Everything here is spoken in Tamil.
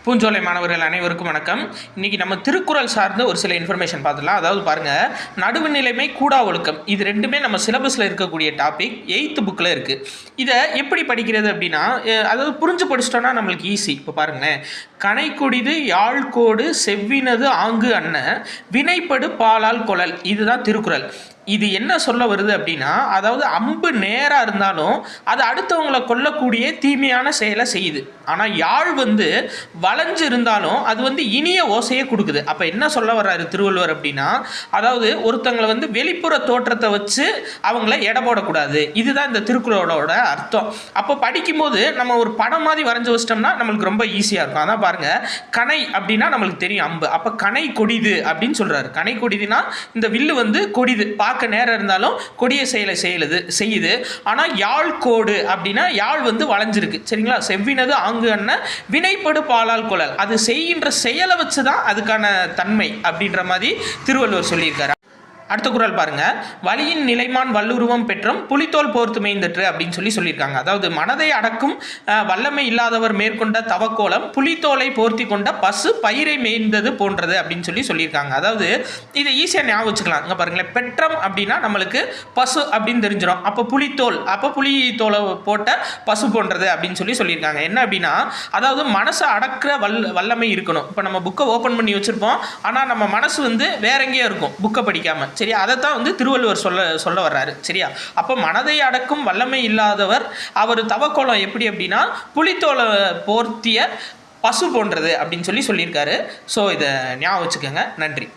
பூஞ்சோலை மாணவர்கள் அனைவருக்கும் வணக்கம். இன்றைக்கி நம்ம திருக்குறள் சார்ந்த ஒரு சில இன்ஃபர்மேஷன் பார்த்துலாம். அதாவது பாருங்கள், நடுவு நிலைமை கூடா ஒழுக்கம் இது ரெண்டுமே நம்ம சிலபஸில் இருக்கக்கூடிய டாபிக் 8th புக்கில் இருக்குது. இதை எப்படி படிக்கிறது அப்படின்னா, அதாவது புரிஞ்சு படிச்சிட்டோன்னா நம்மளுக்கு ஈஸி. இப்போ பாருங்களேன், கனைக்கொடிது யாழ்கோடு செவ்வினது ஆங்கு அன்ன வினைப்படு பாலால் கொளல், இதுதான் திருக்குறள். இது என்ன சொல்ல வருது அப்படின்னா, அதாவது அம்பு நேராக இருந்தாலும் அது அடுத்தவங்களை கொல்லக்கூடிய தீமையான செயலை செய்யுது. ஆனால் யாழ் வளைஞ்சு இருந்தாலும் அது இனிய ஓசையை கொடுக்குது. அப்போ என்ன சொல்ல வர்றாரு திருவள்ளுவர் அப்படின்னா, அதாவது ஒருத்தங்களை வெளிப்புற தோற்றத்தை வச்சு அவங்கள எடை போடக்கூடாது. இதுதான் இந்த திருக்குறளோட அர்த்தம். அப்போ படிக்கும்போது நம்ம ஒரு படம் மாதிரி வரைஞ்சி வச்சிட்டோம்னா நம்மளுக்கு ரொம்ப ஈஸியாக இருக்கும். அதான் பாருங்க, கணை அப்படின்னா நம்மளுக்கு தெரியும் அம்பு. அப்போ கணை கொடிது அப்படின்னு சொல்றாரு. கணை கொடிதுனா இந்த வில்லு கொடிது, பார்க்க நேரம் இருந்தாலும் கொடிய செயலை செய்யுது. ஆனால் யாழ் கோடு அப்படின்னா யாழ் வளைஞ்சிருக்கு. சரிங்களா? செவ்வினது ஆங்கு அன்ன வினைப்படு பாலால் கொளல், அது செய்கின்ற செயலை வச்சு தான் அதுக்கான தன்மை அப்படின்ற மாதிரி திருவள்ளுவர் சொல்லியிருக்காரு. அடுத்த குறள் பாருங்க, வலியின் நிலைமான் வல்லுருவம் பெற்றும் புலித்தோல் போர்த்து மேய்ந்தற்று அப்படின்னு சொல்லியிருக்காங்க. அதாவது மனதை அடக்கும் வல்லமை இல்லாதவர் மேற்கொண்ட தவக்கோலம் புலித்தோலை போர்த்தி கொண்ட பசு பயிரை மேய்ந்தது போன்றது அப்படின்னு சொல்லியிருக்காங்க. அதாவது இதை ஈஸியாக ஞாபகம் வச்சுக்கலாம். இங்கே பாருங்களேன், பெற்றம் அப்படின்னா நம்மளுக்கு பசு அப்படின்னு தெரிஞ்சிடும். அப்போ புலித்தோல், அப்போ புலி தோலை போட்ட பசு போன்றது அப்படின்னு சொல்லியிருக்காங்க. என்ன அப்படின்னா, அதாவது மனசை அடக்கிற வல்லமை இருக்கணும். இப்போ நம்ம புக்கை ஓப்பன் பண்ணி வச்சுருப்போம், ஆனால் நம்ம மனசு வேற எங்கேயோ இருக்கும் புக்கை படிக்காமல். சரியா? அதைத்தான் திருவள்ளுவர் சொல்ல வர்றாரு. சரியா? அப்போ மனதை அடக்கும் வல்லமை இல்லாதவர் அவர் தவக்கோலம் எப்படி அப்படின்னா புலித்தோலை போர்த்திய பசு போன்றது அப்படின்னு சொல்லியிருக்காரு. ஸோ இதை ஞாபகம் வச்சுக்கோங்க. நன்றி.